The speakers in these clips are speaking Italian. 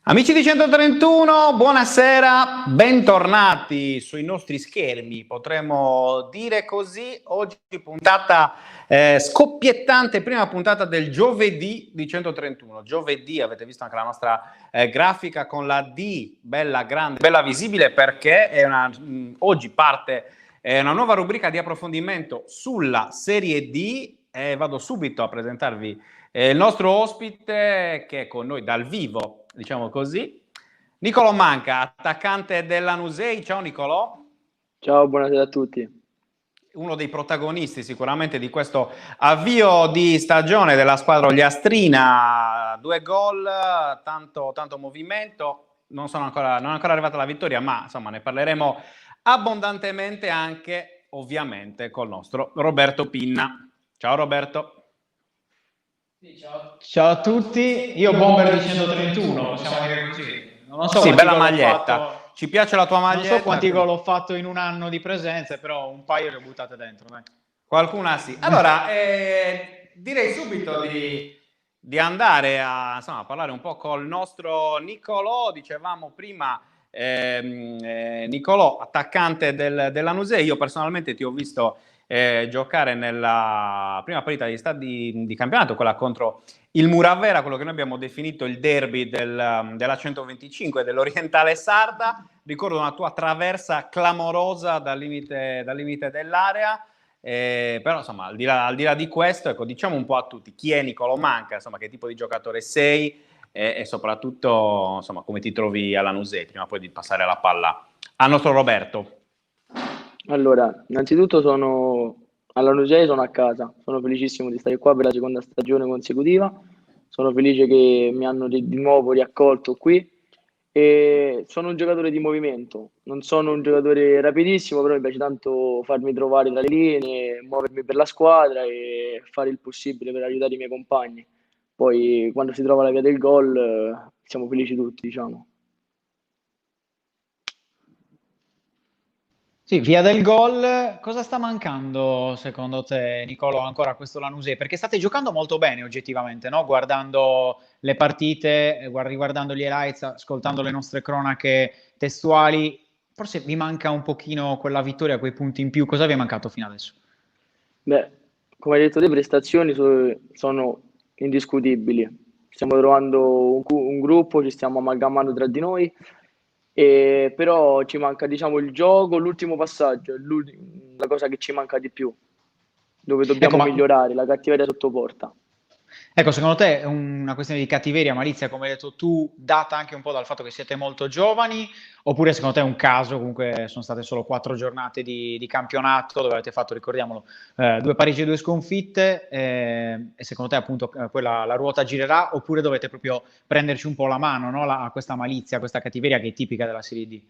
Amici di 131, buonasera, bentornati sui nostri schermi, potremmo dire così. Oggi puntata scoppiettante, prima puntata del giovedì di 131. Giovedì, avete visto anche la nostra grafica con la D, bella grande, bella visibile, perché oggi parte una nuova rubrica di approfondimento sulla Serie D e vado subito a presentarvi il nostro ospite che è con noi dal vivo, diciamo così, Nicolò Manca, attaccante dell'Anusei. Ciao Nicolò. Ciao, buonasera a tutti. Uno dei protagonisti sicuramente di questo avvio di stagione della squadra ogliastrina. 2 gol, tanto movimento. Non è ancora arrivata la vittoria, ma insomma ne parleremo abbondantemente anche ovviamente col nostro Roberto Pinna. Ciao Roberto. Ciao a tutti, io bomber di 131, possiamo dire così. Non so sì, bella gol maglietta. Ci piace la tua maglietta? Non so quanti gol ho fatto in un anno di presenza, però un paio li ho buttate dentro. Dai. Qualcuna sì. Allora, direi subito di andare a parlare un po' col nostro Nicolò. Dicevamo prima, Nicolò, attaccante dell'Anusei. Io personalmente ti ho visto giocare nella prima partita di campionato, quella contro il Muravera, quello che noi abbiamo definito il derby della 125 dell'Orientale Sarda. Ricordo una tua traversa clamorosa dal limite dell'area. Però insomma al di là di questo, ecco, diciamo un po' a tutti chi è Nicolò Manca, insomma che tipo di giocatore sei e soprattutto insomma come ti trovi all'Anusei, prima poi di passare la palla al nostro Roberto. Allora, innanzitutto sono all'Anusei, sono a casa, sono felicissimo di stare qua per la seconda stagione consecutiva, sono felice che mi hanno di nuovo riaccolto qui e sono un giocatore di movimento, non sono un giocatore rapidissimo, però mi piace tanto farmi trovare tra le linee, muovermi per la squadra e fare il possibile per aiutare i miei compagni. Poi quando si trova la via del gol siamo felici tutti, diciamo. Sì, via del gol, cosa sta mancando secondo te, Nicolò, ancora a questo Lanusei? Perché state giocando molto bene oggettivamente, no? Guardando le partite, riguardando gli highlights, ascoltando le nostre cronache testuali, forse vi manca un pochino quella vittoria, quei punti in più. Cosa vi è mancato fino adesso? Beh, come hai detto, le prestazioni sono indiscutibili. Stiamo trovando un gruppo, ci stiamo amalgamando tra di noi, però ci manca, diciamo, il gioco, l'ultimo passaggio, la cosa che ci manca di più, dove Ecco, dobbiamo ma migliorare, la cattiveria sotto porta. Ecco, secondo te è una questione di cattiveria, malizia, come hai detto tu, data anche un po' dal fatto che siete molto giovani, oppure secondo te è un caso, comunque sono state solo 4 giornate di campionato dove avete fatto, ricordiamolo, 2 pareggi e 2 sconfitte, e secondo te appunto poi la ruota girerà, oppure dovete proprio prenderci un po' la mano, no? A questa malizia, a questa cattiveria che è tipica della Serie D?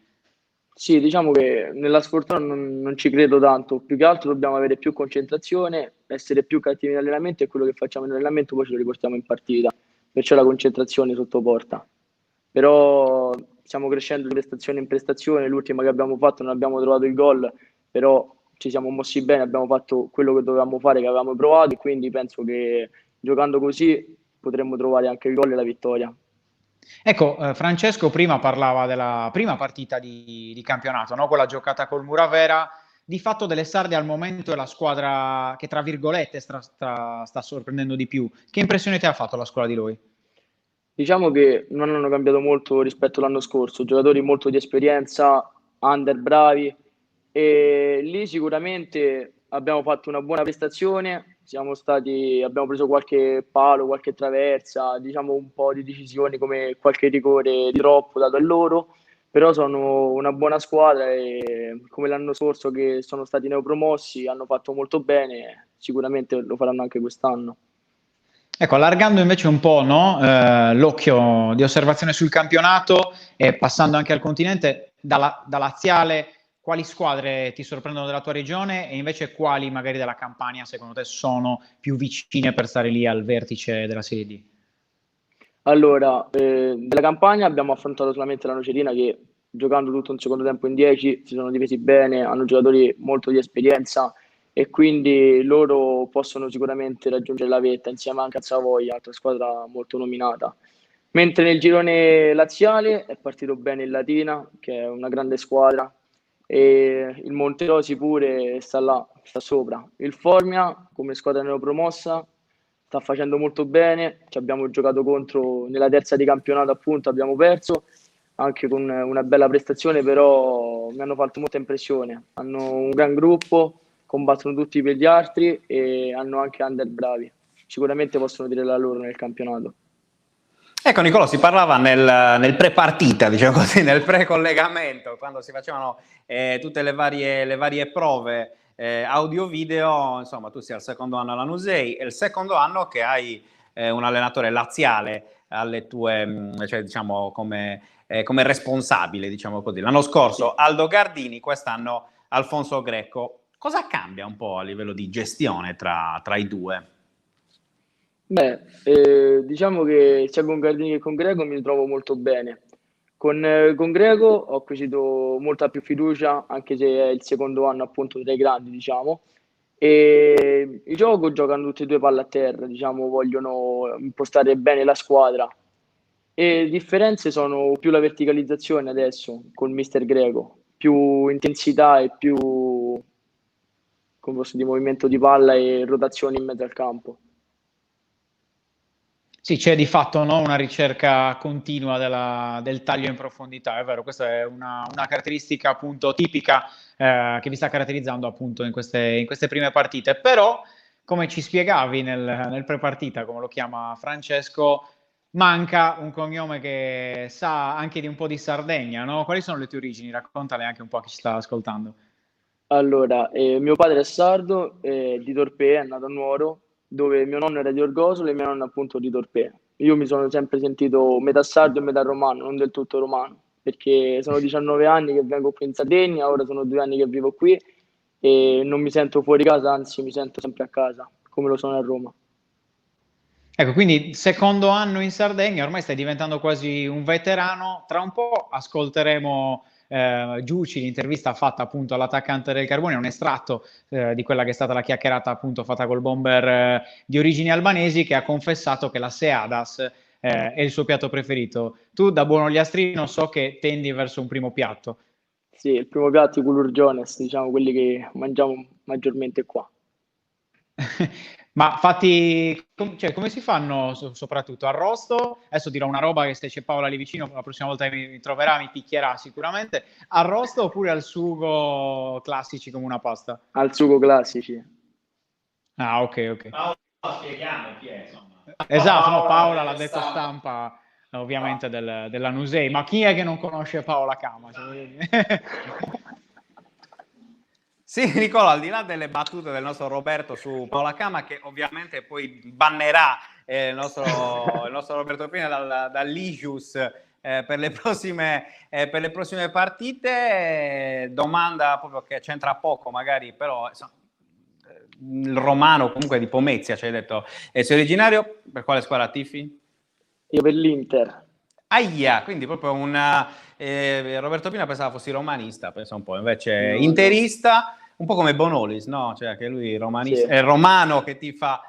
Sì, diciamo che nella sfortuna non ci credo tanto, più che altro dobbiamo avere più concentrazione, essere più cattivi in allenamento e quello che facciamo in allenamento poi ce lo riportiamo in partita, perciò la concentrazione sotto porta. Però stiamo crescendo di prestazione in prestazione, l'ultima che abbiamo fatto non abbiamo trovato il gol, però ci siamo mossi bene, abbiamo fatto quello che dovevamo fare, che avevamo provato e quindi penso che giocando così potremmo trovare anche il gol e la vittoria. Ecco, Francesco prima parlava della prima partita di campionato, no? Quella giocata col Muravera. Di fatto delle Sarde al momento è la squadra che, tra virgolette, sta sorprendendo di più. Che impressione ti ha fatto la squadra di lui? Diciamo che non hanno cambiato molto rispetto all'anno scorso, giocatori molto di esperienza, under bravi e lì sicuramente abbiamo fatto una buona prestazione, abbiamo preso qualche palo, qualche traversa, diciamo un po' di decisioni come qualche rigore di troppo dato a loro, però sono una buona squadra e come l'anno scorso che sono stati neopromossi, hanno fatto molto bene, sicuramente lo faranno anche quest'anno. Ecco, allargando invece un po', no, l'occhio di osservazione sul campionato e passando anche al continente, da laziale, quali squadre ti sorprendono della tua regione e invece quali magari della Campania secondo te sono più vicine per stare lì al vertice della Serie D? Allora, della Campania abbiamo affrontato solamente la Nocerina che giocando tutto un secondo tempo in 10 si sono difesi bene, hanno giocatori molto di esperienza e quindi loro possono sicuramente raggiungere la vetta insieme anche a Savoia, altra squadra molto nominata. Mentre nel girone laziale è partito bene il Latina, che è una grande squadra, e il Monterosi pure sta là, sta sopra. Il Formia, come squadra neopromossa, sta facendo molto bene. Ci abbiamo giocato contro nella terza di campionato, appunto, abbiamo perso, anche con una bella prestazione, però mi hanno fatto molta impressione. Hanno un gran gruppo, combattono tutti per gli altri e hanno anche under bravi. Sicuramente possono dire la loro nel campionato. Ecco Nicolò, si parlava nel pre-partita, diciamo così, nel pre-collegamento, quando si facevano tutte le varie prove audio-video, insomma tu sei al secondo anno alla Nusei, è il secondo anno che hai un allenatore laziale alle tue, cioè diciamo come responsabile, diciamo così. L'anno scorso Aldo Gardini, quest'anno Alfonso Greco. Cosa cambia un po' a livello di gestione tra i due? Beh, diciamo che sia con Gardini che con Greco mi trovo molto bene. Con Greco ho acquisito molta più fiducia, anche se è il secondo anno appunto tra i grandi, diciamo. E il gioco giocano tutti e due palla a terra, diciamo, vogliono impostare bene la squadra. E le differenze sono più la verticalizzazione adesso col mister Greco, più intensità e più, come posso dire, movimento di palla e rotazioni in mezzo al campo. Sì, c'è di fatto, no, una ricerca continua del taglio in profondità, è vero, questa è una caratteristica appunto tipica che vi sta caratterizzando appunto in queste prime partite, però come ci spiegavi nel pre-partita, come lo chiama Francesco, manca un cognome che sa anche di un po' di Sardegna, no? Quali sono le tue origini? Raccontale anche un po' a chi ci sta ascoltando. Allora, mio padre è sardo, di Torpè, è nato a Nuoro, dove mio nonno era di Orgosolo e mia nonna appunto di Torpè. Io mi sono sempre sentito metà sardo e metà romano, non del tutto romano, perché sono 19 anni che vengo qui in Sardegna, ora sono 2 anni che vivo qui e non mi sento fuori casa, anzi mi sento sempre a casa, come lo sono a Roma. Ecco, quindi secondo anno in Sardegna, ormai stai diventando quasi un veterano. Tra un po' ascolteremo Giuci, l'intervista fatta appunto all'attaccante del Carbone, un estratto di quella che è stata la chiacchierata appunto fatta col bomber di origini albanesi che ha confessato che la Seadas è il suo piatto preferito. Tu da buon oliastrino so che tendi verso un primo piatto. Sì, il primo piatto, i culurgiones, diciamo quelli che mangiamo maggiormente qua. Ma fatti, cioè, come si fanno soprattutto arrosto? Adesso dirò una roba che se c'è Paola lì vicino, la prossima volta che mi troverà mi picchierà sicuramente. Arrosto oppure al sugo classici come una pasta? Al sugo classici. Ah, ok, ok. Paolo, spieghiamo chi è, insomma. Esatto, no, Paola Paola l'ha delle detto stampe. stampa ovviamente della Nusei, ma chi è che non conosce Paola Cama? Cioè, voglio dire. Sì, Nicola, al di là delle battute del nostro Roberto su Paola Cama, che ovviamente poi bannerà il nostro Roberto Pina dall'Igius per le prossime partite, domanda proprio che c'entra poco magari, però insomma, il romano comunque di Pomezia, ci hai detto, sei originario, per quale squadra tifi? Io per l'Inter. Ahia, quindi proprio Roberto Pina pensava fossi romanista, pensa un po', invece No, no. interista, un po' come Bonolis, no? Cioè che lui Sì. è romano che tifa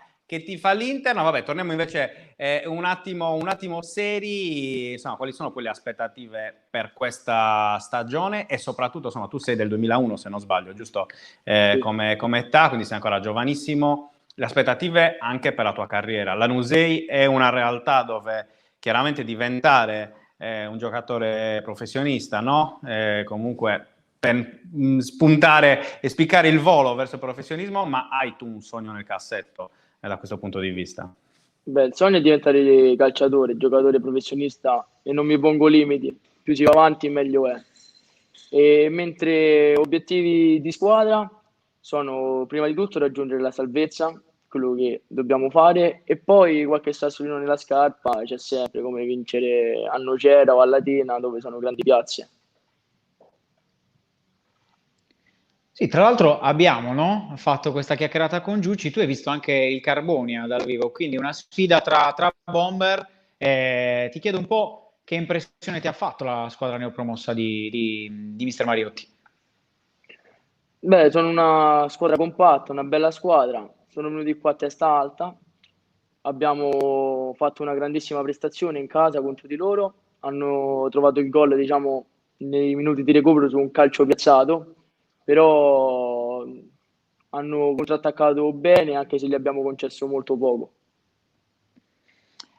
l'Inter. No, vabbè, torniamo invece un attimo seri, insomma, quali sono quelle aspettative per questa stagione e soprattutto, insomma, tu sei del 2001 se non sbaglio, giusto? Sì. Come età, quindi sei ancora giovanissimo. Le aspettative anche per la tua carriera. La Nusei è una realtà dove chiaramente diventare un giocatore professionista, no? Comunque per spuntare e spiccare il volo verso il professionismo, ma hai tu un sogno nel cassetto da questo punto di vista? Beh, il sogno è diventare calciatore, giocatore professionista e non mi pongo limiti. Più si va avanti, meglio è. E mentre obiettivi di squadra sono prima di tutto raggiungere la salvezza, quello che dobbiamo fare, e poi qualche sassolino nella scarpa c'è sempre, come vincere a Nocera o a Latina, dove sono grandi piazze. Sì, tra l'altro abbiamo, no? Fatto questa chiacchierata con Giuci, tu hai visto anche il Carbonia dal vivo, quindi una sfida tra bomber. Ti chiedo un po' che impressione ti ha fatto la squadra neopromossa di Mister Mariotti. Beh, sono una squadra compatta, una bella squadra. Sono venuti qua a testa alta abbiamo fatto una grandissima prestazione in casa contro di loro, hanno trovato il gol, diciamo, nei minuti di recupero su un calcio piazzato, però hanno contrattaccato bene anche se gli abbiamo concesso molto poco.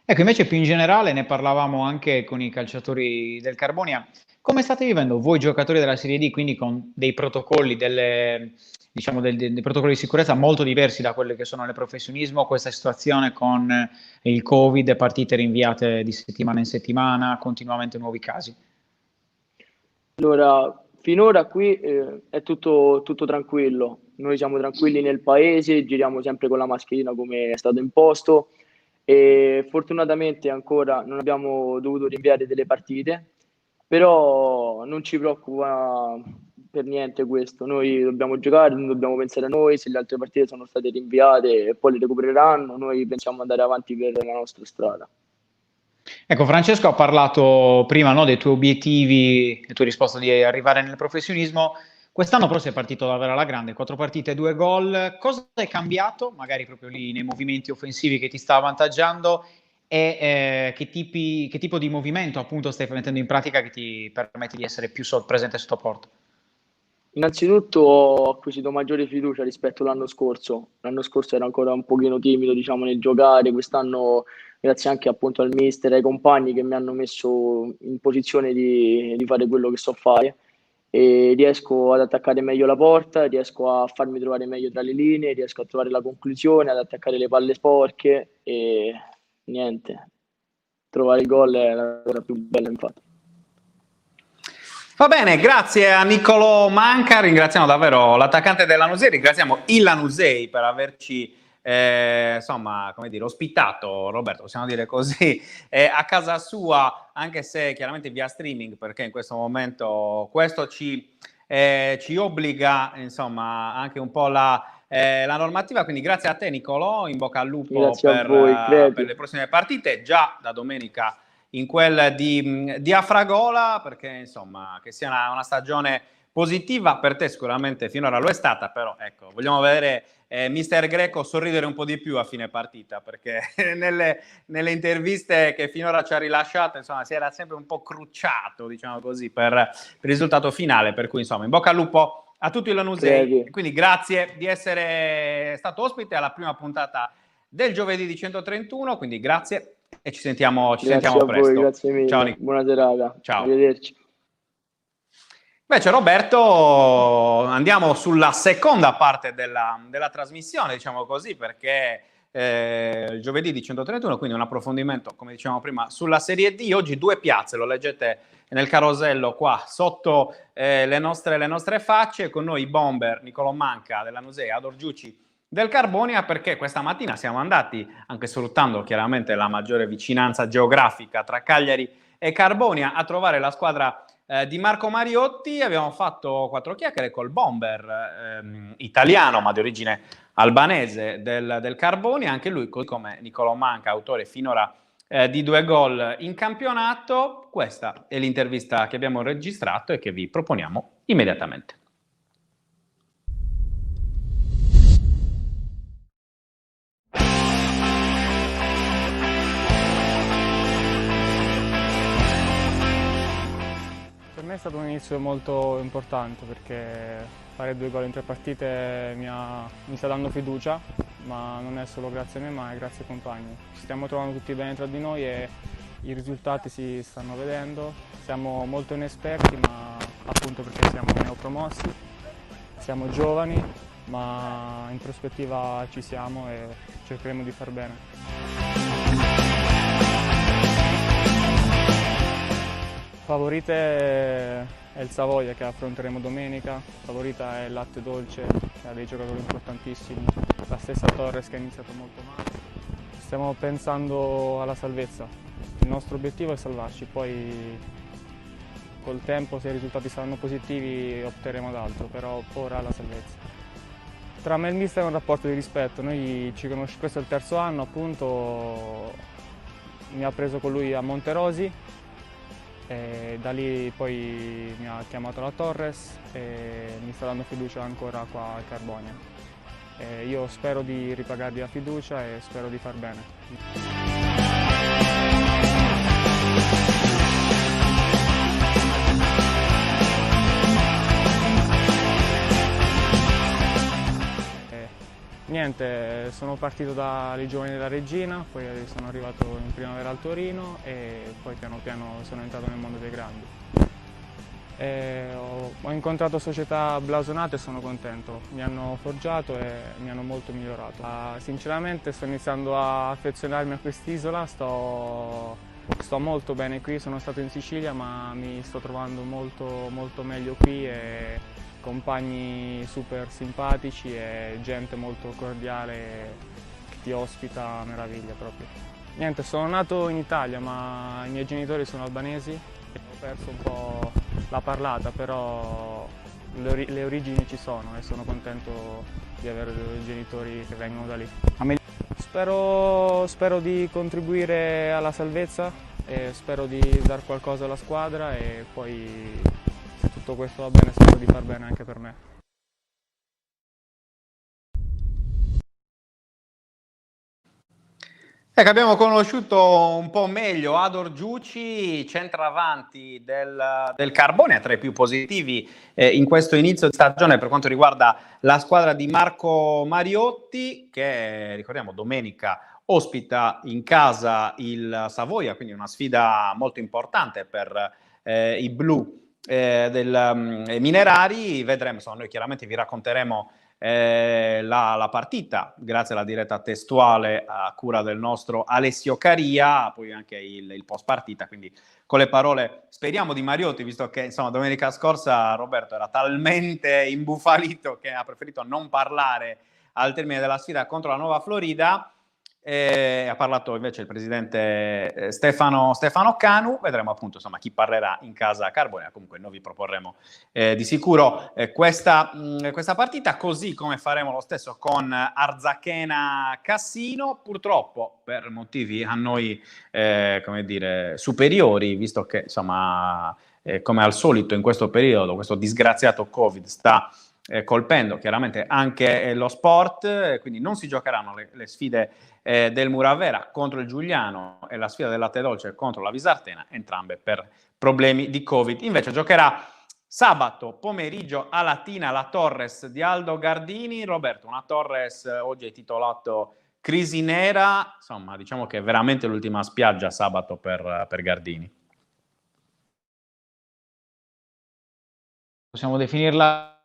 Ecco, invece più in generale ne parlavamo anche con i calciatori del Carbonia. Come state vivendo voi giocatori della Serie D, quindi con dei protocolli, diciamo, dei protocolli di sicurezza molto diversi da quelli che sono nel professionismo, questa situazione con il Covid, partite rinviate di settimana in settimana, continuamente nuovi casi? Allora, finora qui è tutto tranquillo. Noi siamo tranquilli nel paese, giriamo sempre con la mascherina come è stato imposto e fortunatamente ancora non abbiamo dovuto rinviare delle partite, però non ci preoccupa per niente questo. Noi dobbiamo giocare, non dobbiamo pensare a noi, se le altre partite sono state rinviate e poi le recupereranno, noi pensiamo di andare avanti per la nostra strada. Ecco, Francesco ha parlato prima, no, dei tuoi obiettivi, e tu hai risposto di arrivare nel professionismo. Quest'anno però sei partito davvero alla grande, 4 partite, 2 gol. Cosa è cambiato, magari proprio lì nei movimenti offensivi che ti sta avvantaggiando e che tipo di movimento appunto stai mettendo in pratica che ti permette di essere più presente sotto porta? Innanzitutto ho acquisito maggiore fiducia rispetto all'anno scorso. L'anno scorso ero ancora un pochino timido, diciamo, nel giocare. Quest'anno, grazie anche appunto al mister e ai compagni che mi hanno messo in posizione di fare quello che so fare, e riesco ad attaccare meglio la porta, riesco a farmi trovare meglio tra le linee, riesco a trovare la conclusione, ad attaccare le palle sporche e niente, trovare il gol è la cosa più bella infatti. Va bene, grazie a Niccolò Manca, ringraziamo davvero l'attaccante del Lanusei, ringraziamo il Lanusei per averci insomma, come dire, ospitato, Roberto, possiamo dire così, a casa sua, anche se chiaramente via streaming, perché in questo momento questo ci obbliga, insomma, anche un po' la normativa, quindi grazie a te Niccolò, in bocca al lupo A voi, per le prossime partite, già da domenica in quel di Afragola, perché insomma che sia una stagione positiva per te sicuramente finora lo è stata, però ecco, vogliamo vedere Mister Greco sorridere un po' di più a fine partita, perché nelle interviste che finora ci ha rilasciato, insomma, si era sempre un po' crucciato, diciamo così, per il risultato finale, per cui insomma, in bocca al lupo a tutti i Lanusei, quindi grazie di essere stato ospite alla prima puntata del giovedì di 131, quindi grazie e ci sentiamo presto. Voi, grazie mille. Ciao, buona serata. Ciao. Arrivederci. Invece Roberto, andiamo sulla seconda parte della trasmissione, diciamo così, perché il giovedì di 131, quindi un approfondimento, come dicevamo prima, sulla Serie D. Oggi 2 piazze, lo leggete nel carosello qua sotto le nostre facce, con noi i bomber Niccolò Manca della Lanusei, Ador Giuci del Carbonia, perché questa mattina siamo andati, anche sfruttando chiaramente la maggiore vicinanza geografica tra Cagliari e Carbonia, a trovare la squadra di Marco Mariotti. Abbiamo fatto 4 chiacchiere col bomber italiano, ma di origine albanese del Carbonia, anche lui, come Niccolò Manca, autore finora di 2 gol in campionato. Questa è l'intervista che abbiamo registrato e che vi proponiamo immediatamente. Per me è stato un inizio molto importante perché fare 2 gol in 3 partite mi sta dando fiducia, ma non è solo grazie a me ma è grazie ai compagni. Ci stiamo trovando tutti bene tra di noi e i risultati si stanno vedendo. Siamo molto inesperti, ma appunto perché siamo neopromossi, siamo giovani, ma in prospettiva ci siamo e cercheremo di far bene. Favorite è il Savoia che affronteremo domenica, favorita è il Latte Dolce che ha dei giocatori importantissimi, la stessa Torres che ha iniziato molto male. Stiamo pensando alla salvezza, il nostro obiettivo è salvarci, poi col tempo se i risultati saranno positivi opteremo ad altro, però ora la salvezza. Tra me e il mister è un rapporto di rispetto, noi ci conosciamo, questo è il 3° anno appunto, mi ha preso con lui a Monterosi. E da lì poi mi ha chiamato la Torres e mi sta dando fiducia ancora qua a Carbonia. e io spero di ripagargli la fiducia e spero di far bene. Niente, sono partito dalle giovani della Regina, poi sono arrivato in primavera al Torino e poi piano piano sono entrato nel mondo dei grandi. Ho incontrato società blasonate e sono contento, mi hanno forgiato e mi hanno molto migliorato. Sinceramente sto iniziando a affezionarmi a quest'isola, sto molto bene qui, sono stato in Sicilia ma mi sto trovando molto meglio qui e compagni super simpatici e gente molto cordiale che ti ospita a meraviglia proprio. Niente, sono nato in Italia ma i miei genitori sono albanesi e ho perso un po' la parlata, però le origini ci sono e sono contento di avere dei genitori che vengono da lì. Spero di contribuire alla salvezza e spero di dar qualcosa alla squadra e poi se tutto questo va bene spero di far bene anche per me. Ecco, abbiamo conosciuto un po' meglio Ador Giuci, centravanti del Carbone, tra i più positivi in questo inizio di stagione per quanto riguarda la squadra di Marco Mariotti, che ricordiamo domenica ospita in casa il Savoia, quindi una sfida molto importante per i blu del Minerari. Vedremo, insomma, noi chiaramente vi racconteremo la partita grazie alla diretta testuale a cura del nostro Alessio Caria, poi anche il post partita, quindi con le parole speriamo di Mariotti, visto che insomma domenica scorsa Roberto era talmente imbufalito che ha preferito non parlare al termine della sfida contro la Nuova Florida. Ha parlato invece il presidente Stefano Canu. Vedremo appunto insomma chi parlerà in casa Carbonea. Comunque noi vi proporremo di sicuro questa partita, così come faremo lo stesso con Arzachena Cassino, purtroppo per motivi a noi come dire superiori, visto che insomma come al solito in questo periodo questo disgraziato Covid sta colpendo chiaramente anche lo sport, quindi non si giocheranno le sfide del Muravera contro il Giuliano e la sfida del Latte Dolce contro la Visartena, entrambe per problemi di Covid. Invece giocherà sabato pomeriggio a Latina la Torres di Aldo Gardini. Roberto, una Torres oggi hai titolato Crisi Nera, insomma diciamo che è veramente l'ultima spiaggia sabato per Gardini. Possiamo definirla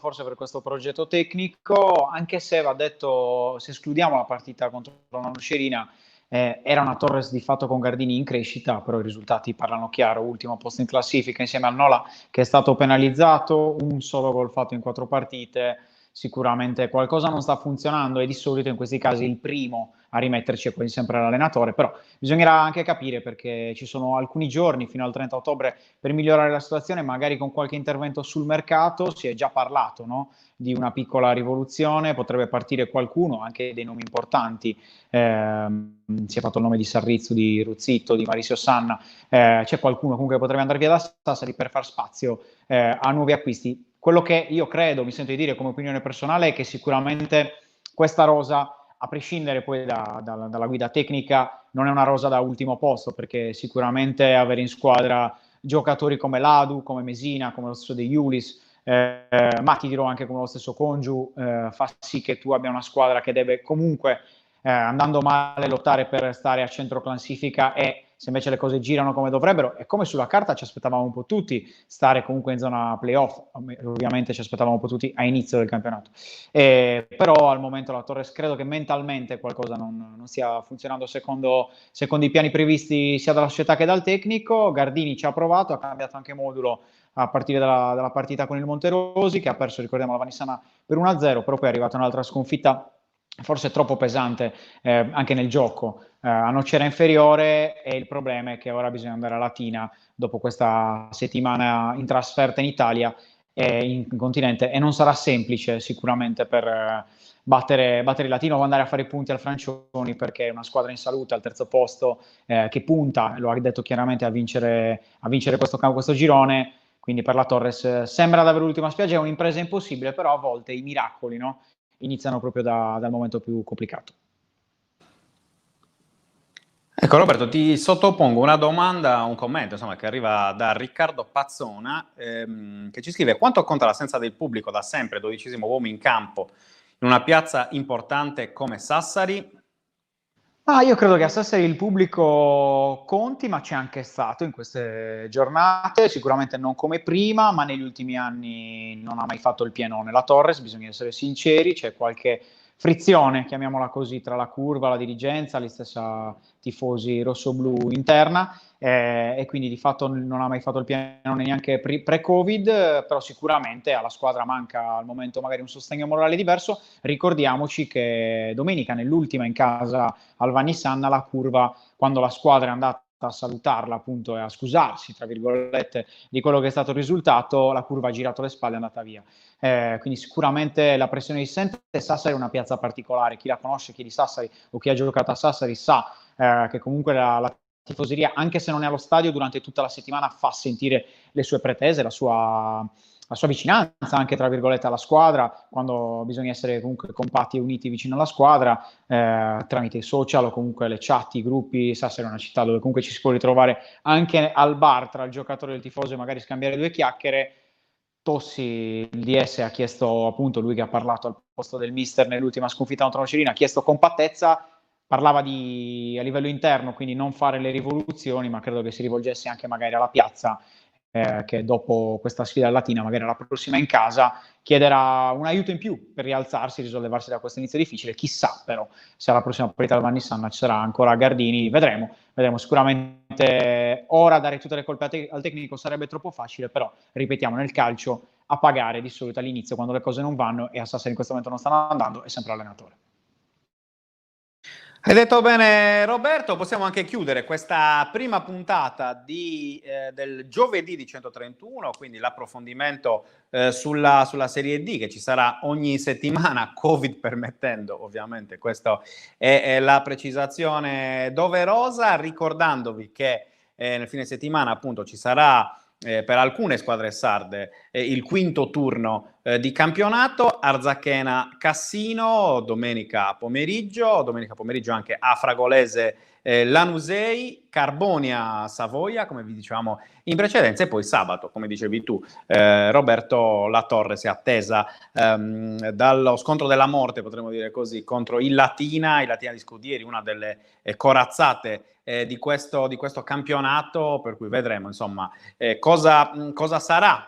forse per questo progetto tecnico, anche se va detto, se escludiamo la partita contro la Nocerina, era una Torres di fatto con Gardini in crescita, però i risultati parlano chiaro: ultimo posto in classifica insieme al Nola che è stato penalizzato, un solo gol fatto in 4 partite. Sicuramente qualcosa non sta funzionando e di solito in questi casi il primo a rimetterci è quasi sempre l'allenatore, però bisognerà anche capire, perché ci sono alcuni giorni fino al 30 ottobre per migliorare la situazione, magari con qualche intervento sul mercato. Si è già parlato, no? Di una piccola rivoluzione, potrebbe partire qualcuno, anche dei nomi importanti, si è fatto il nome di Sarrizzu, di Ruzzitto, di Mauricio Sanna, c'è qualcuno comunque che potrebbe andare via da Sassari per far spazio a nuovi acquisti. Quello che io credo, mi sento di dire come opinione personale, è che sicuramente questa rosa, a prescindere poi dalla guida tecnica, non è una rosa da ultimo posto, perché sicuramente avere in squadra giocatori come Ladu, come Mesina, come lo stesso De Iulis, ma ti dirò anche come lo stesso Congiu, fa sì che tu abbia una squadra che deve comunque, andando male, lottare per stare a centro classifica, e se invece le cose girano come dovrebbero, e come sulla carta ci aspettavamo un po' tutti, stare comunque in zona playoff, ovviamente ci aspettavamo un po' tutti a inizio del campionato, però al momento la Torres credo che mentalmente qualcosa non stia funzionando secondo i piani previsti sia dalla società che dal tecnico. Gardini ci ha provato, ha cambiato anche modulo a partire dalla partita con il Monterosi, che ha perso, ricordiamo, la Vanissana per 1-0, però poi è arrivata un'altra sconfitta forse troppo pesante anche nel gioco a Nocera Inferiore, e il problema è che ora bisogna andare a Latina dopo questa settimana in trasferta in Italia e in continente, e non sarà semplice sicuramente per battere il Latino o andare a fare i punti al Francioni, perché è una squadra in salute al terzo posto che punta, lo ha detto chiaramente, a vincere questo girone. quindi per la Torres sembra davvero l'ultima spiaggia, è un'impresa impossibile, però a volte i miracoli, no, iniziano proprio dal momento più complicato. Ecco Roberto, ti sottopongo una domanda, un commento insomma, che arriva da Riccardo Pazzona, che ci scrive: quanto conta l'assenza del pubblico da sempre, 12° uomo in campo, in una piazza importante come Sassari? Io credo che a Sassari il pubblico conti, ma c'è anche stato in queste giornate, sicuramente non come prima, ma negli ultimi anni non ha mai fatto il pienone la Torres, bisogna essere sinceri, c'è qualche frizione, chiamiamola così, tra la curva, la dirigenza, gli stessi tifosi rossoblu interna, e quindi di fatto non ha mai fatto il pienone neanche pre-Covid, però sicuramente alla squadra manca al momento magari un sostegno morale diverso. Ricordiamoci che domenica, nell'ultima in casa al Vannissanna, la curva, quando la squadra è andata a salutarla appunto e a scusarsi tra virgolette di quello che è stato il risultato, la curva ha girato le spalle e è andata via. Quindi sicuramente la pressione si sente. Sassari è una piazza particolare, chi la conosce, chi è di Sassari o chi ha giocato a Sassari sa che comunque la tifoseria, anche se non è allo stadio, durante tutta la settimana fa sentire le sue pretese, la sua vicinanza anche tra virgolette alla squadra, quando bisogna essere comunque compatti e uniti vicino alla squadra, tramite i social o comunque le chat, i gruppi. Sassari è una città dove comunque ci si può ritrovare anche al bar tra il giocatore e il tifoso e magari scambiare due chiacchiere. Tossi, il DS, ha chiesto, appunto, lui che ha parlato al posto del mister nell'ultima sconfitta contro la Nocerina, ha chiesto compattezza, parlava a livello interno, quindi non fare le rivoluzioni, ma credo che si rivolgesse anche magari alla piazza, che dopo questa sfida latina, magari la prossima in casa, chiederà un aiuto in più per rialzarsi, risollevarsi da questo inizio difficile. Chissà però se alla prossima partita al Vannissanna ci sarà ancora Gardini, vedremo sicuramente. Ora dare tutte le colpe al tecnico sarebbe troppo facile, però ripetiamo, nel calcio a pagare di solito all'inizio, quando le cose non vanno, e a Sassari in questo momento non stanno andando, è sempre l'allenatore. Hai detto bene Roberto, possiamo anche chiudere questa prima puntata del giovedì di 131, quindi l'approfondimento sulla Serie D che ci sarà ogni settimana, Covid permettendo ovviamente, questa è la precisazione doverosa, ricordandovi che nel fine settimana appunto ci sarà per alcune squadre sarde il quinto turno di campionato, Arzachena Cassino domenica pomeriggio anche a Fragolese Lanusei, Carbonia Savoia, come vi dicevamo in precedenza, e poi sabato, come dicevi tu Roberto, la Torre si è attesa dallo scontro della morte, potremmo dire così, contro il Latina di Scudieri, una delle corazzate di questo campionato, per cui vedremo insomma cosa sarà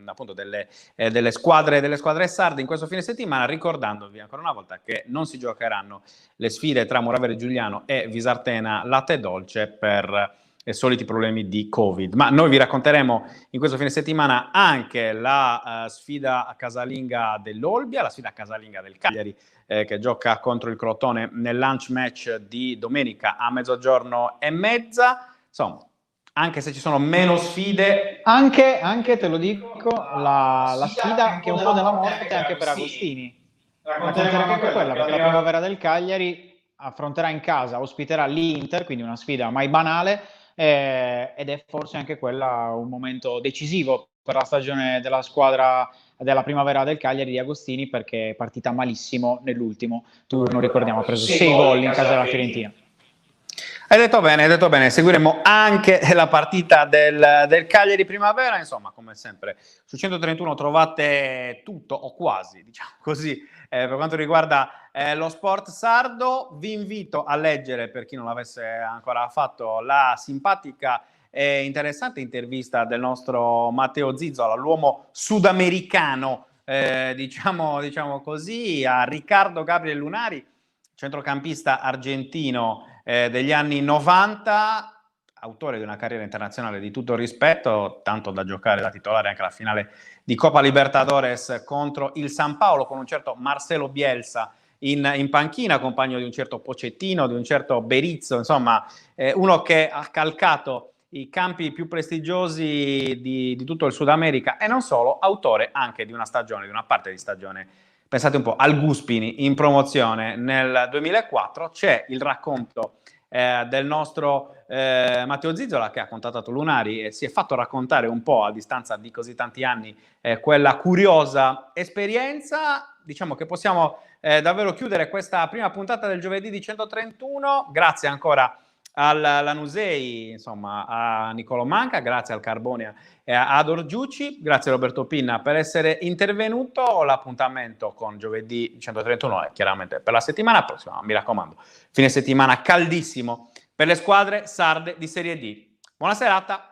appunto delle squadre sarde in questo fine settimana, ricordandovi ancora una volta che non si giocheranno le sfide tra Moravere Giuliano e Visartena Latte Dolce per soliti problemi di Covid. Ma noi vi racconteremo in questo fine settimana anche la sfida casalinga dell'Olbia, la sfida casalinga del Cagliari, che gioca contro il Crotone nel lunch match di domenica a 12:30. Insomma, anche se ci sono meno sfide, anche te lo dico, la sfida che è un po' della morte anche per Agostini. Racconteremo anche quella, perché la primavera del Cagliari affronterà in casa, ospiterà l'Inter, quindi una sfida mai banale, ed è forse anche quella un momento decisivo per la stagione della squadra della primavera del Cagliari di Agostini, perché è partita malissimo nell'ultimo turno, ricordiamo, ha preso 6 gol in casa della Fiorentina. Hai detto bene, seguiremo anche la partita del Cagliari Primavera, insomma, come sempre su 131 trovate tutto o quasi, diciamo così, per quanto riguarda lo sport sardo. Vi invito a leggere, per chi non l'avesse ancora fatto, la simpatica e interessante intervista del nostro Matteo Zizzola, l'uomo sudamericano, diciamo così, a Riccardo Gabriel Lunari, centrocampista argentino degli anni 90, autore di una carriera internazionale di tutto rispetto, tanto da giocare da titolare anche alla finale di Coppa Libertadores contro il San Paolo, con un certo Marcelo Bielsa in panchina, compagno di un certo Pochettino, di un certo Berizzo, insomma uno che ha calcato i campi più prestigiosi di tutto il Sud America, e non solo, autore anche di una parte di stagione, pensate un po', al Guspini in promozione nel 2004. C'è il racconto del nostro Matteo Zizzola, che ha contattato Lunari e si è fatto raccontare un po' a distanza di così tanti anni quella curiosa esperienza. Diciamo che possiamo davvero chiudere questa prima puntata del giovedì di 131. Grazie ancora al Lanusei, insomma, a Niccolò Manca, grazie al Carbonia e a Ador Giucci, grazie a Roberto Pinna per essere intervenuto. L'appuntamento con giovedì 131 è chiaramente per la settimana prossima, mi raccomando, fine settimana caldissimo per le squadre sarde di Serie D. Buona serata.